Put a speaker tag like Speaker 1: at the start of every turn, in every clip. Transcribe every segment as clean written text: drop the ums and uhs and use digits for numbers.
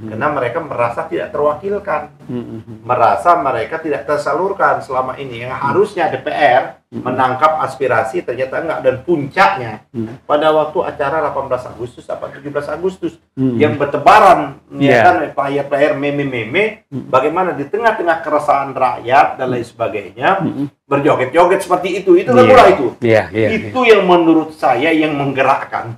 Speaker 1: Karena mereka merasa tidak terwakilkan, merasa mereka tidak tersalurkan selama ini. Yang harusnya DPR menangkap aspirasi ternyata enggak, dan puncaknya pada waktu acara 18 Agustus atau 17 Agustus yang bertebaran ya kan, player-player meme-meme, bagaimana di tengah-tengah keresahan rakyat dan lain sebagainya berjoget-joget seperti itu mulai itu. Itu yang menurut saya yang menggerakkan.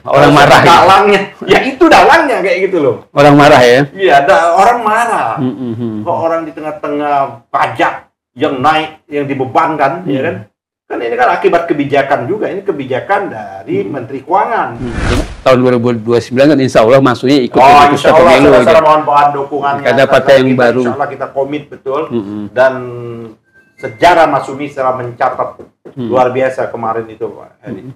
Speaker 2: Orang marah.
Speaker 1: Dalangnya, itu dalangnya kayak gitu loh.
Speaker 2: Orang marah ya?
Speaker 1: Iya, orang marah. Kok orang di tengah-tengah pajak yang naik, yang dibebankan, ya kan? Kan ini kan akibat kebijakan juga. Ini kebijakan dari Menteri Keuangan.
Speaker 2: Tahun 2029 kan insya Allah masuknya ikut
Speaker 1: insya Allah, saudara mohon dukungannya.
Speaker 2: Ada partai yang baru.
Speaker 1: Insya Allah kita komit betul. Dan sejarah Masyumi setelah mencatat luar biasa kemarin itu, Pak Hedi.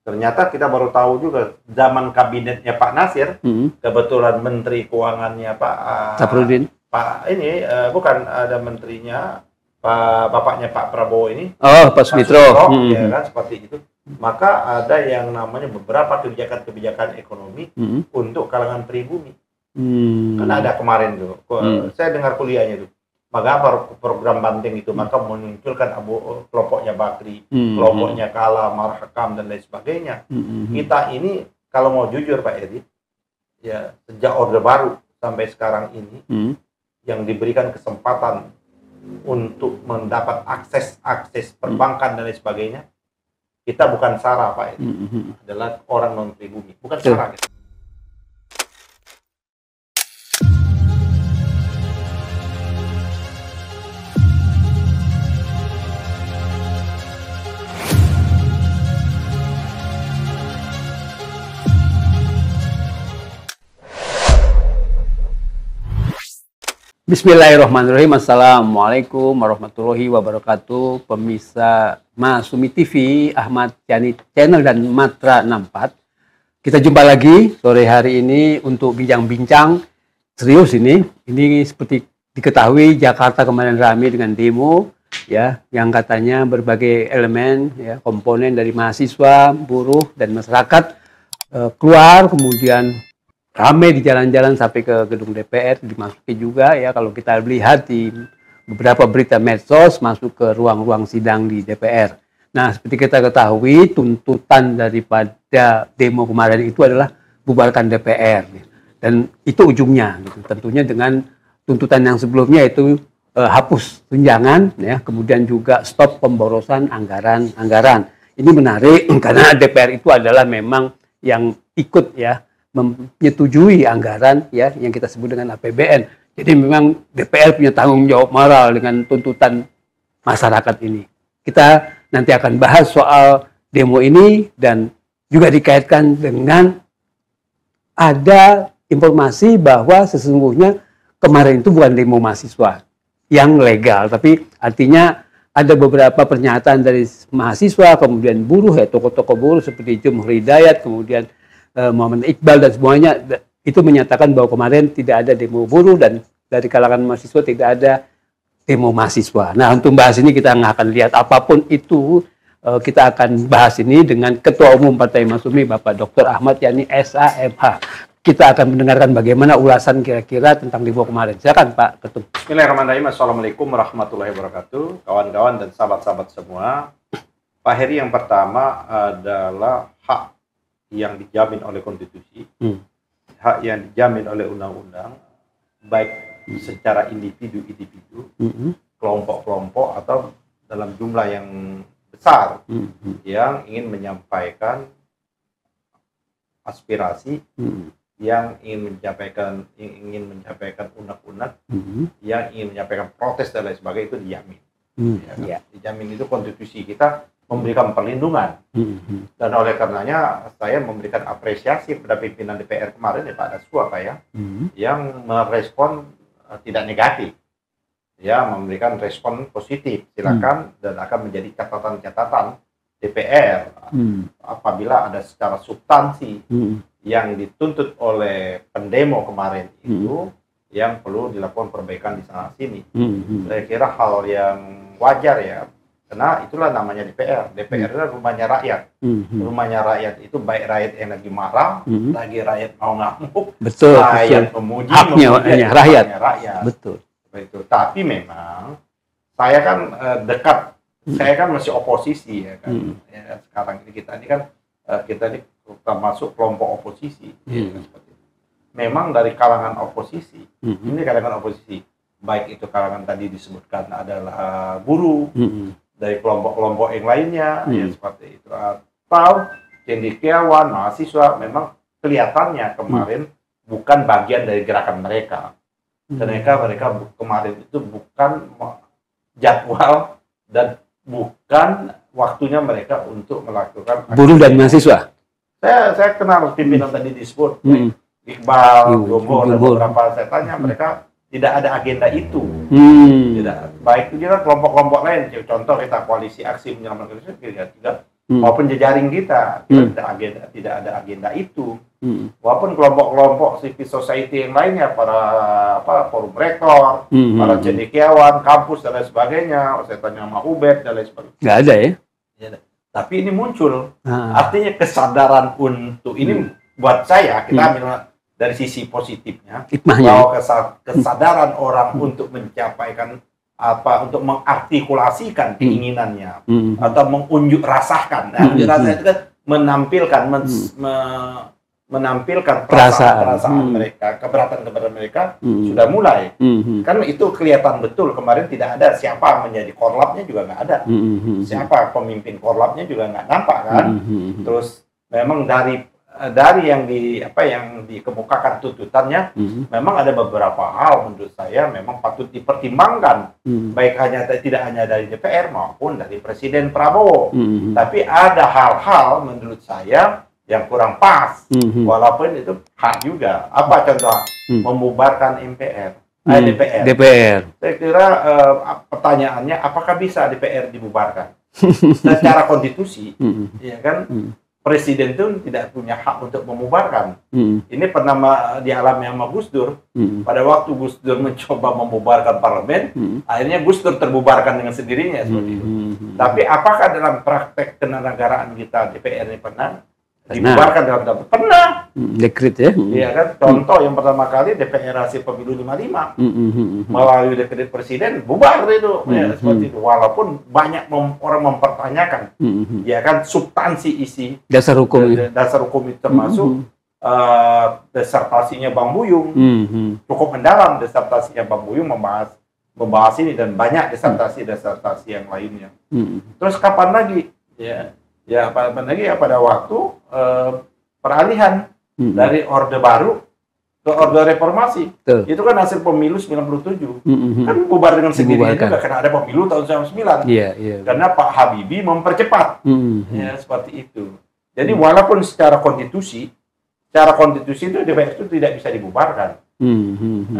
Speaker 1: Ternyata kita baru tahu juga zaman kabinetnya Pak Nasir, kebetulan Menteri Keuangannya Pak
Speaker 2: Safrudin.
Speaker 1: Pak ini bukan, ada menterinya bapaknya Pak Prabowo ini.
Speaker 2: Pak Sugitro.
Speaker 1: Ya kan, seperti itu. Maka ada yang namanya beberapa kebijakan-kebijakan ekonomi untuk kalangan pribumi. Karena ada kemarin tuh, saya dengar kuliahnya tuh. Maka program Banteng itu maka memunculkan kelompoknya Bakri, kelompoknya Kala, Marhakam dan lain sebagainya. Kita ini kalau mau jujur Pak Edi, ya sejak Orde Baru sampai sekarang ini yang diberikan kesempatan untuk mendapat akses perbankan dan lain sebagainya, kita bukan SARA Pak Edi, adalah orang non pribumi, bukan SARA.
Speaker 2: Bismillahirrahmanirrahim. Assalamualaikum warahmatullahi wabarakatuh. Pemirsa Masyumi TV, Ahmad Yani Channel dan Matra 64. Kita jumpa lagi sore hari ini untuk bincang-bincang serius ini. Ini seperti diketahui Jakarta kemarin ramai dengan demo ya, yang katanya berbagai elemen ya, komponen dari mahasiswa, buruh dan masyarakat keluar, kemudian ramai di jalan-jalan sampai ke gedung DPR, dimasuki juga ya kalau kita lihat di beberapa berita medsos, masuk ke ruang-ruang sidang di DPR. Nah, seperti kita ketahui, tuntutan daripada demo kemarin itu adalah bubarkan DPR. Dan itu ujungnya, gitu. Tentunya dengan tuntutan yang sebelumnya itu hapus tunjangan, ya, kemudian juga stop pemborosan anggaran. Ini menarik karena DPR itu adalah memang yang ikut ya menyetujui anggaran ya yang kita sebut dengan APBN. Jadi memang DPR punya tanggung jawab moral dengan tuntutan masyarakat ini. Kita nanti akan bahas soal demo ini dan juga dikaitkan dengan ada informasi bahwa sesungguhnya kemarin itu bukan demo mahasiswa yang legal, tapi artinya ada beberapa pernyataan dari mahasiswa, kemudian buruh ya, tokoh-tokoh buruh seperti Jumhur Hidayat, kemudian Muhammad Iqbal dan semuanya itu menyatakan bahwa kemarin tidak ada demo buruh dan dari kalangan mahasiswa tidak ada demo mahasiswa. Nah, untuk bahas ini kita nggak akan lihat apapun itu, kita akan bahas ini dengan Ketua Umum Partai Masyumi Bapak Dr. Ahmad Yani SAMH. Kita akan mendengarkan bagaimana ulasan kira-kira tentang demo kemarin. Silakan Pak Ketum.
Speaker 1: Bismillahirrahmanirrahim. Assalamualaikum warahmatullahi wabarakatuh. Kawan-kawan dan sahabat-sahabat semua. Pak Heri, yang pertama adalah hak yang dijamin oleh konstitusi, hak yang dijamin oleh undang-undang, baik secara individu-individu, kelompok-kelompok atau dalam jumlah yang besar yang ingin menyampaikan aspirasi, yang ingin menyampaikan unek-unek, yang ingin menyampaikan protes dan lain sebagainya, itu dijamin. Dijamin, itu konstitusi kita memberikan perlindungan. Dan oleh karenanya saya memberikan apresiasi kepada pimpinan DPR kemarin ya Pak Daswa Pak ya, yang merespon tidak negatif, ya, memberikan respon positif. Silakan, dan akan menjadi catatan-catatan DPR apabila ada secara substansi yang dituntut oleh pendemo kemarin itu yang perlu dilakukan perbaikan di sana sini. Saya kira hal yang wajar ya, Karena itulah namanya DPR. DPR adalah rumahnya rakyat. Rumahnya rakyat itu baik rakyat yang lagi marah, lagi rakyat mau ngamuk,
Speaker 2: betul,
Speaker 1: rakyat
Speaker 2: betul.
Speaker 1: memuji,
Speaker 2: Haknya rakyat.
Speaker 1: rakyat.
Speaker 2: Betul.
Speaker 1: Itu. Tapi memang saya kan dekat, saya kan masih oposisi ya kan. Ya, sekarang ini kita ini termasuk kelompok oposisi. Ya, seperti itu. Memang dari kalangan oposisi, ini kalangan oposisi, baik itu kalangan tadi disebutkan adalah buruh, dari kelompok-kelompok yang lainnya, ya seperti itu, atau cendekiawan, mahasiswa, memang kelihatannya kemarin bukan bagian dari gerakan mereka. Mereka kemarin itu bukan jadwal dan bukan waktunya mereka untuk melakukan
Speaker 2: buruh dan mahasiswa.
Speaker 1: Saya kenal pimpinan tadi disebut Iqbal, Gobor, dan beberapa saya tanya mereka tidak ada agenda itu. Tidak. Baik itu juga kelompok-kelompok lain. Contoh kita koalisi aksi menyelamatkan Indonesia tidak maupun jejaring kita tidak ada agenda itu. Walaupun kelompok-kelompok civil society yang lainnya, para forum rektor, para cendekiawan, kampus dan lain sebagainya, saya tanya sama Ubed dan lain sebagainya.
Speaker 2: Nggak ada ya?
Speaker 1: Tapi ini muncul. Artinya kesadaran untuk ini buat saya, kita ambil dari sisi positifnya, bahwa kesadaran orang untuk mencapaikan untuk mengartikulasikan keinginannya atau mengunjuk rasakan. Nah, unjuk rasa itu kan menampilkan perasaan mereka, keberatan mereka sudah mulai. Kan itu kelihatan betul kemarin tidak ada siapa menjadi korlapnya juga nggak ada. Siapa pemimpin korlapnya juga nggak nampak kan. Terus memang dari yang dikemukakan tuntutannya, memang ada beberapa hal menurut saya memang patut dipertimbangkan, baik tidak hanya dari DPR maupun dari Presiden Prabowo. Tapi ada hal-hal menurut saya yang kurang pas, walaupun itu hak juga. Apa contoh? Membubarkan DPR. Saya kira pertanyaannya, apakah bisa DPR dibubarkan? Secara konstitusi, ya kan? Presiden itu tidak punya hak untuk memubarkan. Ini pernah dialami sama Gus Dur. Pada waktu Gus Dur mencoba membubarkan parlemen, akhirnya Gus Dur terbubarkan dengan sendirinya seperti itu. Tapi apakah dalam praktek kenegaraan kita DPR ini pernah dibubarkan dalam tahap? Pernah.
Speaker 2: Dekret ya?
Speaker 1: Iya kan. Contoh yang pertama kali DPR hasil pemilu 55 melalui dekret presiden bubar itu. Ya, seperti itu. Walaupun banyak orang mempertanyakan, ya kan, substansi isi dasar hukum itu termasuk disertasinya Bang Buyung, cukup mendalam disertasinya Bang Buyung membahas ini dan banyak disertasi yang lainnya. Terus kapan lagi? Ya kapan lagi ya pada waktu peralihan dari Orde Baru ke Orde Reformasi. Itu kan hasil pemilu 97. Kan bubar dengan sendirinya juga karena ada pemilu tahun 99. Karena Pak Habibie mempercepat. Ya, seperti itu. Jadi walaupun secara konstitusi itu DPR itu tidak bisa dibubarkan.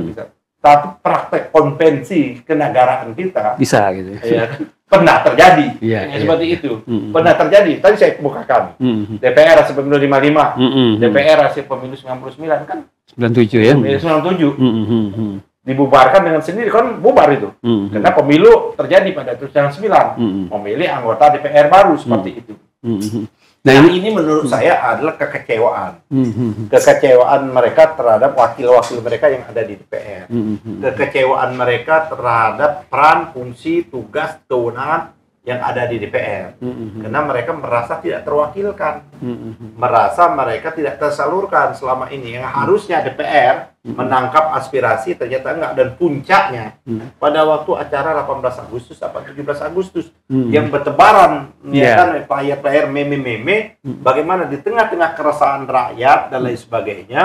Speaker 1: Bisa. Tapi praktek konvensi kenegaraan kita
Speaker 2: bisa gitu.
Speaker 1: Ya, pernah terjadi. Seperti itu. Pernah terjadi. Tadi saya kemukakan. DPR hasil pemilu 55. DPR hasil pemilu 99 kan
Speaker 2: 97 ya.
Speaker 1: 97. Dibubarkan dengan sendiri kan bubar itu. Karena pemilu terjadi pada tahun 99. Memilih anggota DPR baru seperti itu. Nah, ini menurut saya adalah kekecewaan. Kekecewaan mereka terhadap wakil-wakil mereka yang ada di DPR. Kekecewaan mereka terhadap peran, fungsi, tugas, kewenangan yang ada di DPR. Karena mereka merasa tidak terwakilkan. Merasa mereka tidak tersalurkan selama ini. Yang harusnya DPR menangkap aspirasi ternyata enggak. Dan puncaknya pada waktu acara 18 Agustus atau 17 Agustus yang bertebaran ya kan, player-player meme-meme, bagaimana di tengah-tengah keresahan rakyat dan lain sebagainya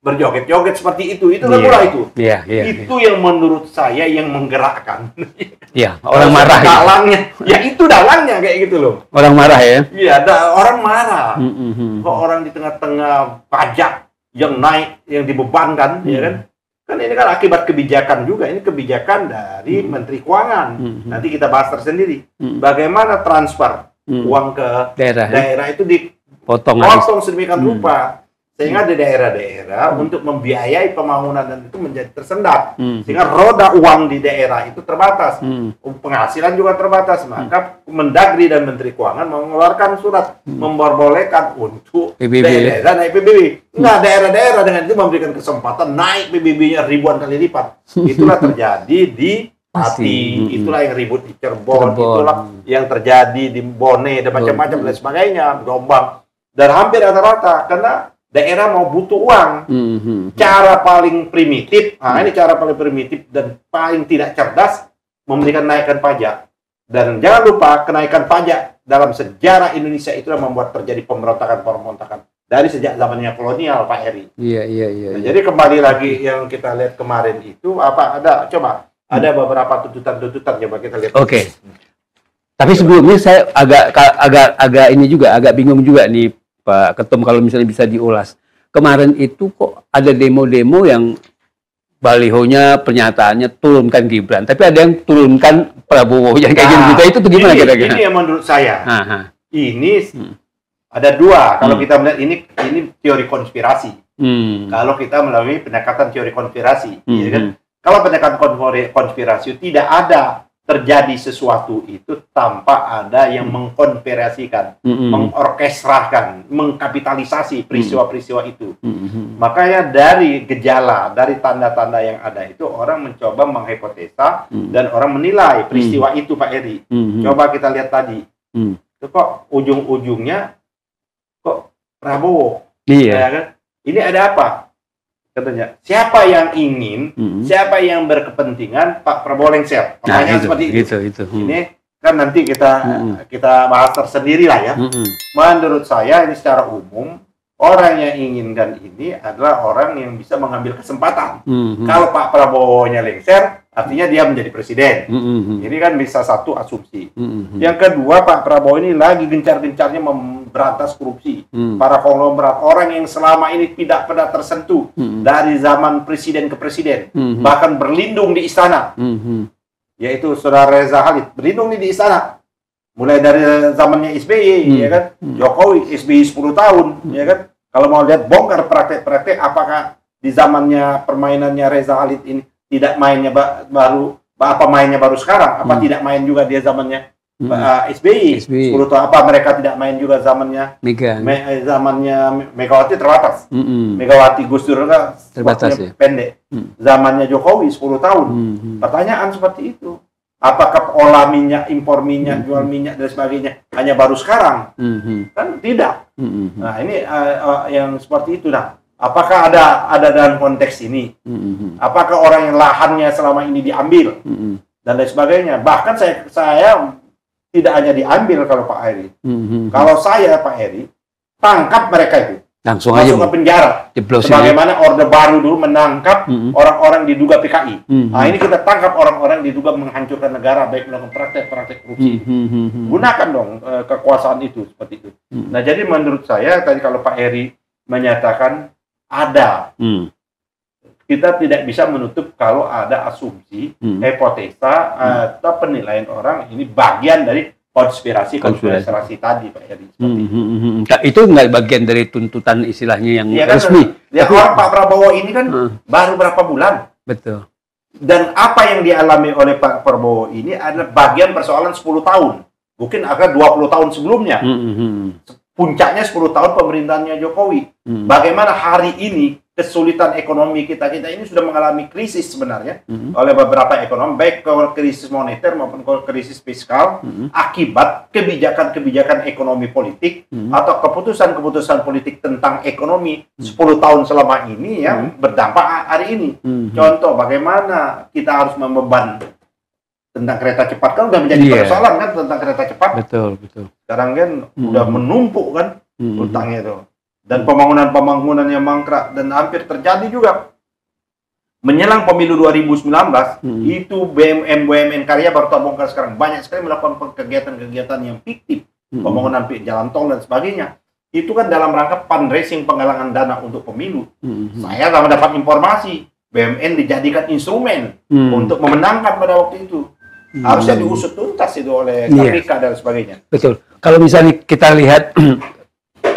Speaker 1: berjoget-joget seperti itu mulai itu. Itu yang menurut saya yang menggerakkan.
Speaker 2: Orang marah.
Speaker 1: Dalangnya, itu dalangnya kayak gitu loh.
Speaker 2: Orang marah ya?
Speaker 1: Iya, orang marah. Kok orang di tengah-tengah pajak yang naik, yang dibebankan, ya kan? Kan ini kan akibat kebijakan juga. Ini kebijakan dari Menteri Keuangan. Nanti kita bahas tersendiri. Bagaimana transfer uang ke daerah itu dipotong sedemikian rupa. sehingga di daerah-daerah untuk membiayai pembangunan dan itu menjadi tersendat, sehingga roda uang di daerah itu terbatas, penghasilan juga terbatas, maka Mendagri dan Menteri Keuangan mengeluarkan surat memperbolehkan untuk daerah naik PBB. Nah, daerah-daerah dengan itu memberikan kesempatan naik PBB-nya ribuan kali lipat. Itulah terjadi di Pati, itulah yang ribut di Cirebon, itulah yang terjadi di Bone dan macam-macam dan sebagainya, Jombang, dan hampir rata-rata karena daerah mau butuh uang. Cara paling primitif, ini cara paling primitif dan paling tidak cerdas, memberikan naikkan pajak. Dan jangan lupa kenaikan pajak dalam sejarah Indonesia itulah membuat terjadi pemberontakan dari sejak zamannya kolonial, Pak Heri.
Speaker 2: Iya.
Speaker 1: Jadi kembali lagi yang kita lihat kemarin itu apa ada beberapa tuntutan coba kita lihat.
Speaker 2: Oke. Tapi sebelumnya saya agak ini juga agak bingung juga nih Pak Ketum kalau misalnya bisa diulas. Kemarin itu kok ada demo-demo yang balihonya pernyataannya turunkan Gibran, tapi ada yang turunkan Prabowo yang kayak gitu. Itu tuh gimana kira-kira?
Speaker 1: Ini yang menurut saya. Ini ada dua. Kalau kita melihat ini teori konspirasi. Kalau kita melalui pendekatan teori konspirasi, ya kan? Kalau pendekatan konspirasi tidak ada terjadi sesuatu itu tanpa ada yang mengkonspirasikan, mengorkestrasikan, mengkapitalisasi peristiwa-peristiwa itu. Makanya dari gejala, dari tanda-tanda yang ada itu orang mencoba menghipotesa dan orang menilai peristiwa itu, Pak Eri. Coba kita lihat tadi, itu kok ujung-ujungnya kok Prabowo, ya kan? Ini ada apa? Katanya, siapa yang ingin, siapa yang berkepentingan Pak Prabowo lengser? Pertanyaan seperti itu. Ini kan nanti kita bahas tersendiri lah ya. Menurut saya ini secara umum, orang yang inginkan ini adalah orang yang bisa mengambil kesempatan. Kalau Pak Prabowo-nya lengser, artinya dia menjadi presiden. Ini kan bisa satu asumsi. Yang kedua, Pak Prabowo ini lagi gencar-gencarnya memberantas korupsi. Para konglomerat, orang yang selama ini tidak pernah tersentuh dari zaman presiden ke presiden, bahkan berlindung di istana, yaitu Saudara Reza Khalid, berlindung di istana. Mulai dari zamannya SBY, ya kan? Jokowi, SBY 10 tahun, ya kan? Kalau mau lihat bongkar praktek-praktek, apakah di zamannya permainannya Reza Khalid ini tidak mainnya mainnya baru sekarang? Apa tidak main juga dia zamannya SBY 10 tahun? Apa mereka tidak main juga zamannya zamannya Megawati terbatas? Megawati Gus Dur kan terbatas ya? Pendek. Zamannya Jokowi 10 tahun. Pertanyaan seperti itu. Apakah olah minyak, impor minyak, jual minyak dan sebagainya hanya baru sekarang? Kan tidak. Nah ini yang seperti itu. Nah, apakah ada dalam konteks ini? Apakah orang yang lahannya selama ini diambil dan lain sebagainya? Bahkan saya tidak hanya diambil kalau Pak Heri. Kalau saya Pak Heri, tangkap mereka itu. Langsung ke penjara. Sebagaimana Orde Baru dulu menangkap orang-orang diduga PKI. Nah ini kita tangkap orang-orang diduga menghancurkan negara, baik melakukan praktek-praktek korupsi. Gunakan dong kekuasaan itu seperti itu. Nah jadi menurut saya tadi kalau Pak Heri menyatakan ada, kita tidak bisa menutup kalau ada asumsi, hipotesa atau penilaian orang ini bagian dari konspirasi tadi, Pak Heri.
Speaker 2: Itu nggak bagian dari tuntutan istilahnya yang resmi.
Speaker 1: Ya, orang Pak Prabowo ini kan baru berapa bulan.
Speaker 2: Betul.
Speaker 1: Dan apa yang dialami oleh Pak Prabowo ini adalah bagian persoalan 10 tahun. Mungkin akan 20 tahun sebelumnya. Puncaknya 10 tahun pemerintahannya Jokowi. Bagaimana hari ini kesulitan ekonomi kita ini sudah mengalami krisis sebenarnya oleh beberapa ekonomi, baik krisis moneter maupun krisis fiskal akibat kebijakan-kebijakan ekonomi politik atau keputusan-keputusan politik tentang ekonomi 10 tahun selama ini yang berdampak hari ini. Contoh bagaimana kita harus membeban tentang kereta cepat, kan udah menjadi persoalan kan tentang kereta cepat. Betul. Sekarang kan udah menumpuk kan utangnya itu. Dan pembangunan yang mangkrak dan hampir terjadi juga menjelang pemilu 2019 itu BUMN karya baru terbongkar sekarang banyak sekali melakukan kegiatan-kegiatan yang fiktif, pembangunan jalan tol dan sebagainya. Itu kan dalam rangka fundraising, penggalangan dana untuk pemilu. Saya telah mendapat informasi BUMN dijadikan instrumen untuk memenangkan pada waktu itu. Harusnya diusut tuntas itu oleh KPK dan sebagainya.
Speaker 2: Betul. Kalau misalnya kita lihat,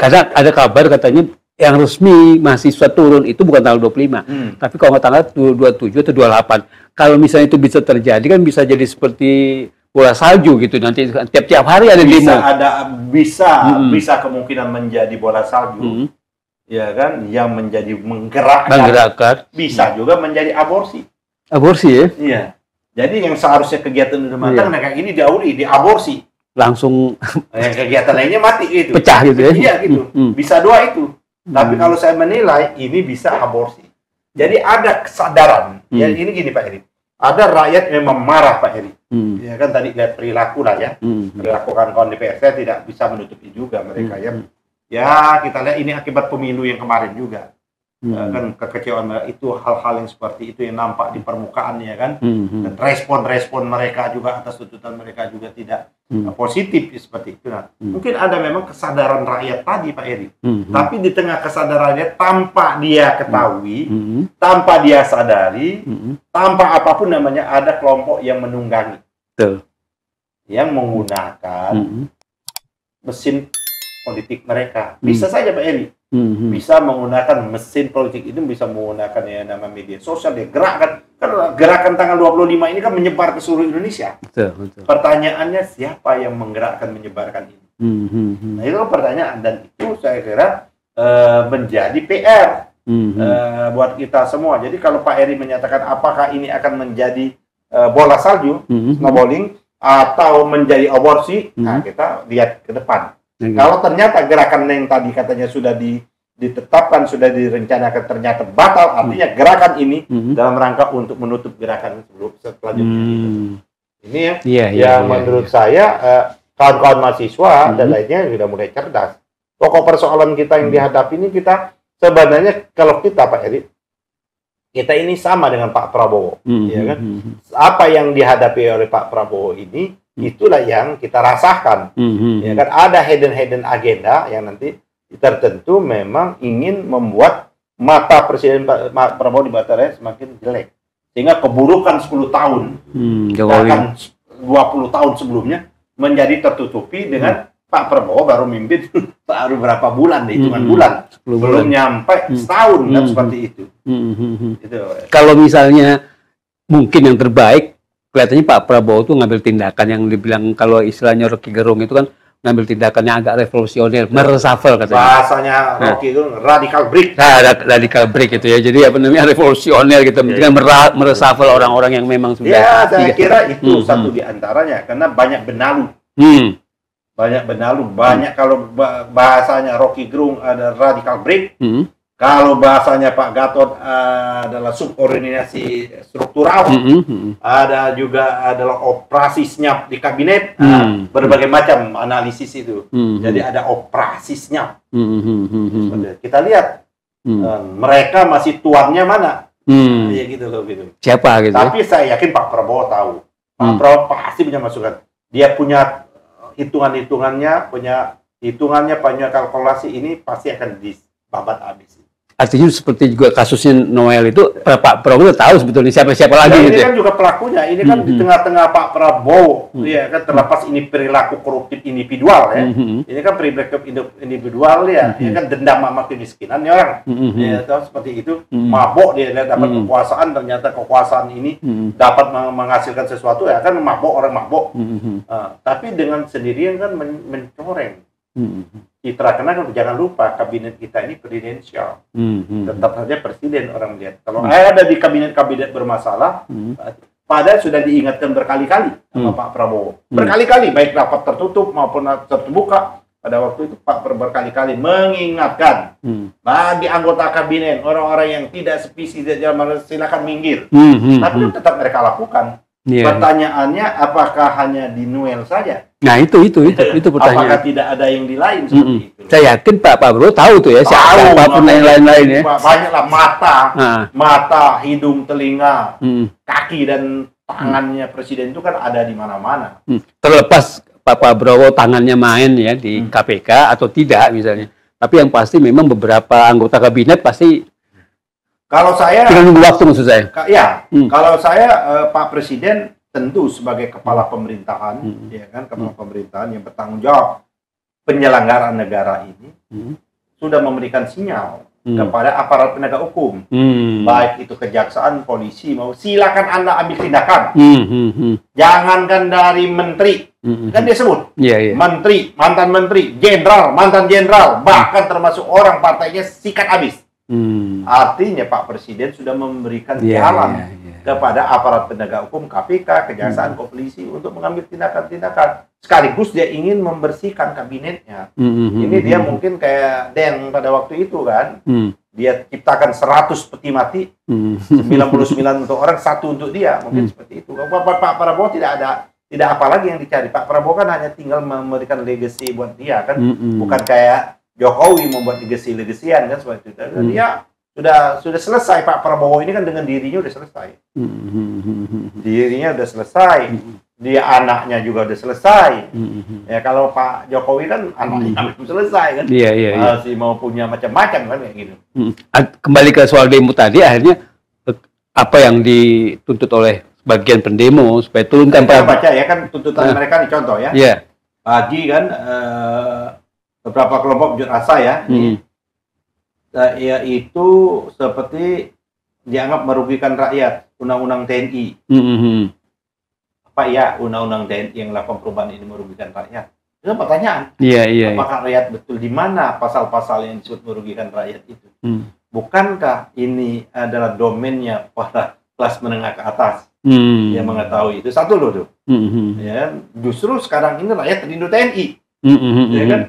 Speaker 2: kadang ada kabar katanya yang resmi mahasiswa turun itu bukan tanggal 25, tapi kalau nggak tanggal 27 atau 28. Kalau misalnya itu bisa terjadi kan bisa jadi seperti bola salju gitu, nanti tiap-tiap hari ada demo.
Speaker 1: Bisa kemungkinan menjadi bola salju, ya kan, yang menjadi menggerakkan. Bisa juga menjadi aborsi.
Speaker 2: Aborsi ya?
Speaker 1: Iya. Jadi yang seharusnya kegiatan udah matang, nah kayak ini diaborsi.
Speaker 2: Langsung
Speaker 1: yang kegiatan lainnya mati gitu.
Speaker 2: Pecah gitu ya?
Speaker 1: Iya gitu. Bisa dua itu. Tapi kalau saya menilai ini bisa aborsi. Jadi ada kesadaran. Ya ini gini Pak Eri. Ada rakyat memang marah Pak Eri. Ya kan tadi lihat perilaku lah ya. Perilaku kawan-kawan DPR, saya tidak bisa menutupi juga mereka ya. Ya kita lihat ini akibat pemilu yang kemarin juga. Kan kekecewaan itu, hal-hal yang seperti itu yang nampak di permukaan ya kan. Dan respon-respon mereka juga atas tuntutan mereka juga tidak positif seperti itu. Nah, mungkin ada memang kesadaran rakyat tadi Pak Eri. Tapi di tengah kesadarannya tanpa dia ketahui, tanpa dia sadari, tanpa apapun namanya ada kelompok yang menunggangi.
Speaker 2: Betul. Yang
Speaker 1: menggunakan mesin politik mereka. Bisa saja Pak Eri. Bisa menggunakan mesin politik itu, bisa menggunakan ya nama media sosial, ya gerakan tanggal 25 ini kan menyebar ke seluruh Indonesia. Betul. Pertanyaannya siapa yang menggerakkan menyebarkan ini? Nah itu kan pertanyaan, dan itu saya kira menjadi PR buat kita semua. Jadi kalau Pak Eri menyatakan apakah ini akan menjadi bola salju, snowballing, atau menjadi aborsi, nah kita lihat ke depan. Kalau ternyata gerakan yang tadi katanya sudah ditetapkan, sudah direncanakan, ternyata batal, artinya gerakan ini dalam rangka untuk menutup gerakan selanjutnya. Ini yang menurut saya kawan-kawan mahasiswa dan lainnya sudah mulai cerdas. Pokok persoalan kita yang dihadapi ini, kita sebenarnya kalau kita Pak Eri, kita ini sama dengan Pak Prabowo, ya kan? Apa yang dihadapi oleh Pak Prabowo ini, itulah yang kita rasakan. Ya kan, ada hidden agenda yang nanti tertentu memang ingin membuat mata Presiden Pak Prabowo di mata rakyat semakin jelek, sehingga keburukan 10 tahun bahkan 20 tahun sebelumnya menjadi tertutupi dengan Pak Prabowo baru mimpin baru berapa bulan, hitungan bulan, belum nyampe setahun kan, seperti itu. Itu.
Speaker 2: Kalau misalnya mungkin yang terbaik, kelihatannya Pak Prabowo tuh ngambil tindakan yang dibilang kalau istilahnya Rocky Gerung itu kan ngambil tindakan yang agak revolusioner, mereshuffle katanya.
Speaker 1: Bahasanya Rocky Gerung, radical break.
Speaker 2: Nah, radical break itu ya. Jadi apa namanya, revolusioner gitu. Dengan mereshuffle orang-orang yang memang sudah.
Speaker 1: Ya, saya kira itu satu di antaranya, karena banyak benalu. Banyak benalu, banyak. Kalau bahasanya Rocky Gerung ada radical break. Kalau bahasanya Pak Gatot adalah subordinasi struktural, ada juga adalah operasi senyap di kabinet, berbagai macam analisis itu. Jadi ada operasi senyap. Kita lihat mereka masih tuannya mana, ya gitu loh gitu.
Speaker 2: Siapa gitu?
Speaker 1: Tapi saya yakin Pak Prabowo tahu. Pak Prabowo pasti punya masukan. Dia punya hitungannya, punya kalkulasi, ini pasti akan dibabat habis.
Speaker 2: Artinya seperti juga kasusnya Noel itu, Pak Prabowo tahu sebetulnya siapa lagi gitu.
Speaker 1: Ini kan juga pelakunya, ini kan di tengah-tengah Pak Prabowo, ya kan, terlepas ini perilaku koruptif individual ya. Ini kan perilaku individual ya, ini kan dendam sama kemiskinan ya orang. Ya, seperti itu, mabok dia dapat kekuasaan, ternyata kekuasaan ini dapat menghasilkan sesuatu, ya kan mabok, orang mabok. Tapi dengan sendirian kan mencoreng citra, karena jangan lupa kabinet kita ini presidensial, tetap saja presiden orang melihat. Kalau ada di kabinet bermasalah, padahal sudah diingatkan berkali-kali sama Pak Prabowo, berkali-kali, baik rapat tertutup maupun terbuka. Pada waktu itu Pak berkali-kali mengingatkan bagi anggota kabinet, orang-orang yang tidak sevisi silakan minggir. Tapi tetap mereka lakukan. Pertanyaannya, apakah hanya di Noel saja?
Speaker 2: Nah itu pertanyaan.
Speaker 1: Apakah tidak ada yang di lain seperti itu?
Speaker 2: Saya yakin Pak Prabowo tahu tuh ya, siapapun yang lain-lain ya.
Speaker 1: Banyaklah mata, hidung, telinga, kaki dan tangannya presiden itu kan ada di mana-mana.
Speaker 2: Terlepas Pak Prabowo tangannya main ya di KPK atau tidak misalnya. Tapi yang pasti memang beberapa anggota kabinet pasti.
Speaker 1: Kalau saya,
Speaker 2: tinggal nunggu waktu maksud saya.
Speaker 1: Kalau saya Pak Presiden tentu sebagai kepala pemerintahan, ya kan, kepala pemerintahan yang bertanggung jawab penyelenggaraan negara ini, sudah memberikan sinyal kepada aparat penegak hukum, baik itu kejaksaan, polisi, mau silakan Anda ambil tindakan. Jangankan dari menteri, kan dia sebut, menteri, mantan menteri, jenderal, mantan jenderal, bahkan termasuk orang partainya sikat habis. Artinya Pak Presiden sudah memberikan jalan kepada aparat penegak hukum, KPK, kejaksaan, polisi untuk mengambil tindakan-tindakan. Sekaligus dia ingin membersihkan kabinetnya. Ini dia mungkin kayak Deng pada waktu itu kan. Dia ciptakan 100 peti mati, 99 untuk orang, 1 untuk dia. Mungkin seperti itu. Pak Prabowo tidak apa lagi yang dicari. Pak Prabowo kan hanya tinggal memberikan legacy buat dia kan. Bukan kayak Jokowi membuat legacy-legasian kan seperti itu. Dia sudah selesai. Pak Prabowo ini kan dengan dirinya udah selesai. Dirinya udah selesai. Dia anaknya juga udah selesai. Ya kalau Pak Jokowi kan anaknya belum selesai kan. Masih mau punya macam-macam kan kayak gitu.
Speaker 2: Kembali ke soal demo tadi, akhirnya apa yang dituntut oleh sebagian pendemo supaya turunkan
Speaker 1: Kita baca ya kan tuntutan mereka nih, contoh ya. Pagi kan beberapa kelompok unjuk rasa ya. Yaitu seperti dianggap merugikan rakyat, undang-undang TNI. Apa ya undang-undang TNI yang melakukan perubahan ini merugikan rakyat? Itu pertanyaan. Apakah rakyat betul, di mana pasal-pasal yang disebut merugikan rakyat itu? Bukankah ini adalah domainnya para kelas menengah ke atas yang mengetahui itu? Satu loh tuh. Ya, justru sekarang ini rakyat rindu TNI. Ya kan?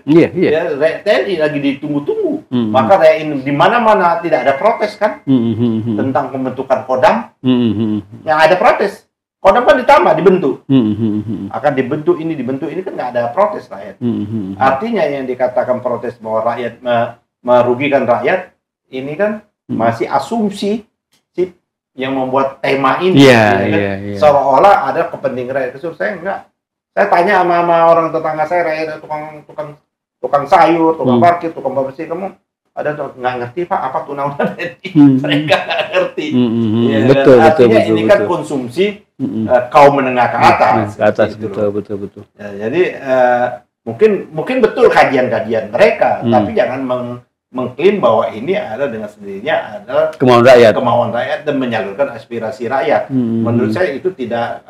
Speaker 1: Rakyat TNI lagi ditunggu-tunggu. Maka rakyat ini di mana-mana tidak ada protes kan tentang pembentukan Kodam. Yang ada protes. Kodam kan ditambah, dibentuk. Akan dibentuk ini kan nggak ada protes rakyat. Artinya yang dikatakan protes bahwa rakyat merugikan rakyat, ini kan masih asumsi yang membuat tema ini. Seolah-olah ada kepentingan rakyat. Saya enggak. Saya tanya sama orang tetangga saya, rakyat tukang sayur, tukang parkir, tukang bersih, kamu ada nggak ngerti Pak apa tuh undang-undang TNI? Mereka nggak ngerti.
Speaker 2: Betul.
Speaker 1: Ini kan konsumsi kaum menengah ke atas.
Speaker 2: Betul.
Speaker 1: Ya, jadi mungkin betul kajian-kajian mereka, tapi jangan mengklaim bahwa ini ada dengan sendirinya adalah kemauan rakyat dan menyalurkan aspirasi rakyat. Menurut saya itu tidak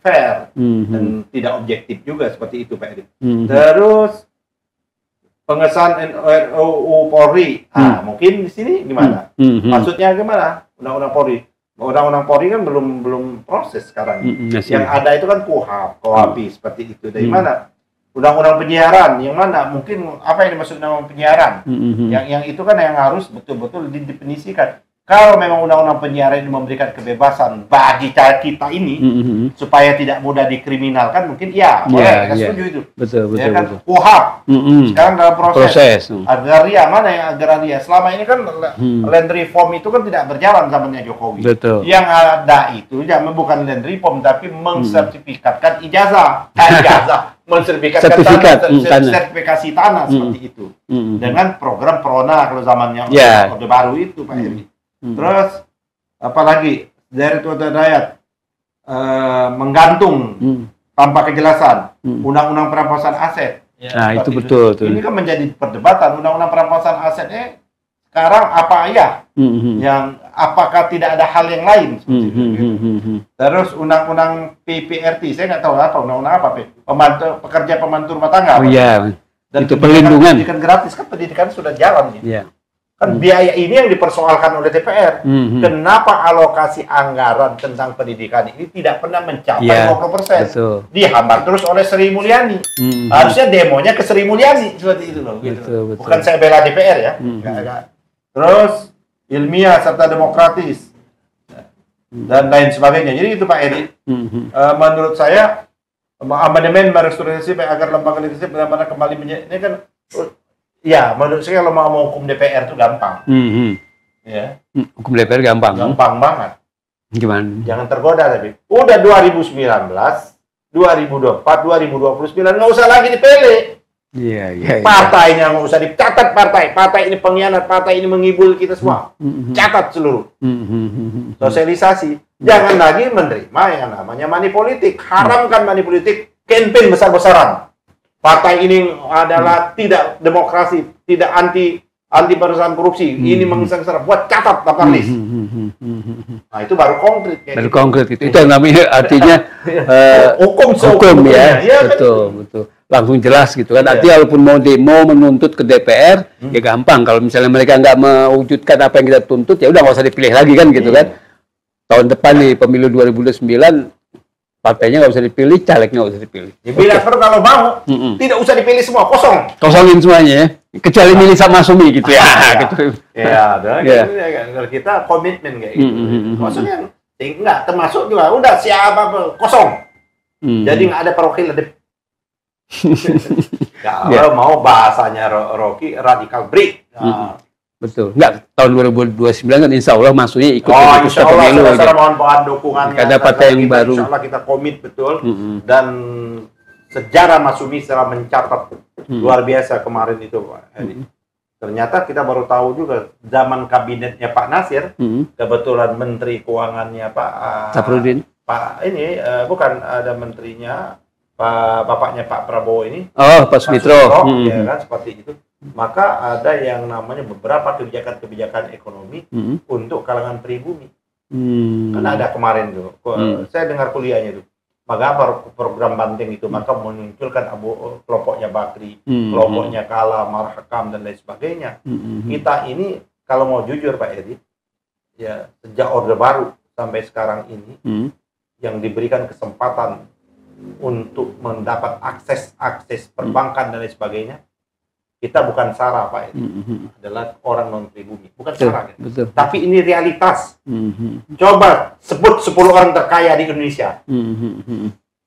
Speaker 1: fair dan tidak objektif juga seperti itu Pak Edi. Terus pengesahan RUU Polri, mungkin di sini gimana? Maksudnya gimana? Undang-undang Polri. Undang-undang Polri kan belum proses sekarang. Yang ada itu kan KUHP seperti itu. Dari mana? Undang-undang penyiaran yang mana? Mungkin apa yang dimaksud undang-undang penyiaran? Yang itu kan yang harus betul-betul didefinisikan. Kalau memang undang-undang penyiaran ini memberikan kebebasan bagi kita ini supaya tidak mudah dikriminalkan, mungkin boleh kita setuju itu.
Speaker 2: Betul.
Speaker 1: KUHP sekarang dalam proses. Agraria, mana yang agraria? Selama ini kan land reform itu kan tidak berjalan zamannya Jokowi. Yang ada itu bukan land reform tapi mensertifikatkan ijazah. Sertifikasi tanah seperti itu. Dengan program Prona kalau zamannya Orde Baru itu Pak Heri. Terus apalagi dari Tuan Dayat menggantung tanpa kejelasan undang-undang perampasan aset.
Speaker 2: Nah itu betul.
Speaker 1: Ini kan menjadi perdebatan undang-undang perampasan asetnya sekarang apa yang apakah tidak ada hal yang lain seperti itu. Terus undang-undang PPRT saya nggak tahu apa undang-undang apa pekerja pembantu rumah tangga. Dan itu perlindungan pendidikan gratis kan pendidikan sudah jalan kan biaya ini yang dipersoalkan oleh DPR. Kenapa alokasi anggaran tentang pendidikan ini tidak pernah mencapai 50%? Dihambat terus oleh Sri Mulyani. Harusnya demonya ke Sri Mulyani seperti itu loh. Bukan saya bela DPR ya. Terus ilmiah serta demokratis dan lain sebagainya. Jadi itu Pak Edi. Menurut saya amandemen merestrukturisasi agar lembaga legislatif benar-benar kembali menjadi ini kan. Ya, menurut saya kalau mau hukum DPR itu gampang. Ya.
Speaker 2: Hukum DPR gampang.
Speaker 1: Gampang banget.
Speaker 2: Gimana?
Speaker 1: Jangan tergoda tapi. Udah 2019, 2024, 2029 nggak usah lagi dipilih. Partainya nggak usah dicatat partai ini pengkhianat, partai ini menghibur kita semua. Catat seluruh. Sosialisasi. Jangan lagi menerima yang namanya money politik. Haramkan money politik. Campaign besar-besaran. Partai ini adalah tidak demokrasi, tidak anti anti pemberantasan korupsi, ini mengisang-isang, buat catat daftar list. Nah itu baru konkret.
Speaker 2: Baru konkret itu yang namanya artinya
Speaker 1: hukum
Speaker 2: ya,
Speaker 1: ya
Speaker 2: betul,
Speaker 1: kan?
Speaker 2: betul. Langsung jelas gitu kan. Artinya walaupun mau demo menuntut ke DPR, ya gampang. Kalau misalnya mereka nggak mewujudkan apa yang kita tuntut, ya udah nggak usah dipilih lagi kan gitu kan. Tahun depan nih pemilu 2009 partainya nggak usah dipilih, calegnya nggak usah dipilih.
Speaker 1: Ya, bila perlu kalau mau, tidak usah dipilih semua, kosong.
Speaker 2: Kosongin semuanya ya. Kecuali milih sama Sumi gitu ya. Gitu.
Speaker 1: Ya, kalau kita komitmen kayak gitu. Maksudnya enggak termasuk juga udah siapa kosong. Jadi nggak ada perwakilan. Kalau mau bahasanya Rocky radikal break.
Speaker 2: Betul. Enggak, tahun 2029 kan insya Allah masuknya ikut
Speaker 1: insya Allah
Speaker 2: pemilu.
Speaker 1: Saudara mohon dukungannya.
Speaker 2: Ada partai yang baru.
Speaker 1: Insya Allah kita komit betul. Dan sejarah Mas Sumi setelah mencatat luar biasa kemarin itu Pak. Ternyata kita baru tahu juga zaman kabinetnya Pak Nasir, kebetulan Menteri Keuangannya Pak
Speaker 2: Safrudin.
Speaker 1: Pak ini bukan ada menterinya bapaknya Pak Prabowo ini.
Speaker 2: Oh, Pak Sutro.
Speaker 1: Ya kan seperti itu. Maka ada yang namanya beberapa kebijakan-kebijakan ekonomi untuk kalangan pribumi. Karena ada kemarin tuh, saya dengar kuliahnya tuh. Maka program Banteng itu maka memunculkan kelompoknya Bakri, kelompoknya Kala, Marhakam dan lain sebagainya. Kita ini kalau mau jujur Pak Edi, ya sejak Orde Baru sampai sekarang ini yang diberikan kesempatan untuk mendapat akses perbankan dan lain sebagainya, kita bukan SARA Pak Edi, adalah orang non pribumi, bukan SARA. Betul. Tapi ini realitas. Coba sebut 10 orang terkaya di Indonesia.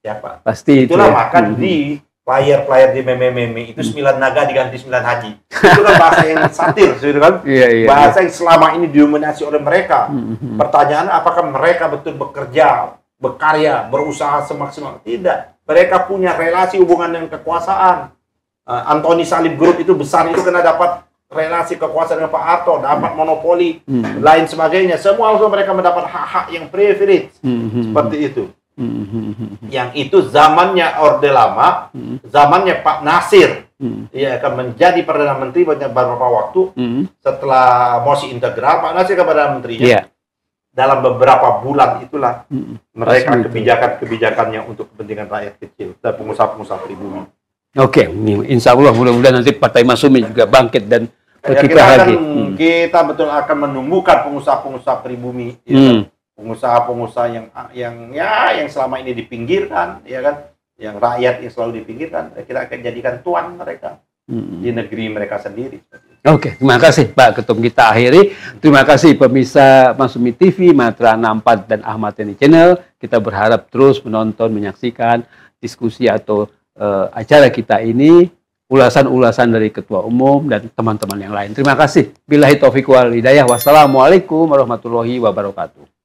Speaker 1: Siapa?
Speaker 2: Pasti
Speaker 1: itulah maka di player di meme itu 9 naga diganti 9 haji. Itu kan bahasa yang satir, gitu kan? Bahasa yang selama ini didominasi oleh mereka. Pertanyaan apakah mereka betul bekerja, berkarya, berusaha semaksimal? Tidak. Mereka punya relasi hubungan dengan kekuasaan. Anthony Salib Group itu besar itu kena dapat relasi kekuasaan dengan Pak Harto, dapat monopoli, lain sebagainya. Semua mereka mendapat hak-hak yang privilege seperti itu. Yang itu zamannya Orde Lama, zamannya Pak Nasir, ia akan menjadi Perdana Menteri beberapa waktu setelah mosi integral Pak Nasir kepada menterinya. Dalam beberapa bulan itulah mereka kebijakan-kebijakannya untuk kepentingan rakyat kecil dan pengusaha-pengusaha pribumi.
Speaker 2: Oke, insya Allah mudah-mudahan nanti Partai Mas Sumi juga bangkit dan berkiprah lagi.
Speaker 1: Kita betul akan menumbuhkan pengusaha-pengusaha pribumi, pengusaha-pengusaha yang selama ini dipinggirkan, ya kan, yang rakyat yang selalu dipinggirkan, kita akan jadikan tuan mereka di negeri mereka sendiri.
Speaker 2: Oke, terima kasih Pak Ketum, kita akhiri. Terima kasih pemirsa Mas Sumi TV, Matra 64 dan Ahmad Yani Channel. Kita berharap terus menonton, menyaksikan diskusi atau acara kita ini, ulasan-ulasan dari Ketua Umum dan teman-teman yang lain. Terima kasih. Billahi taufiq wal hidayah. Wassalamualaikum warahmatullahi wabarakatuh.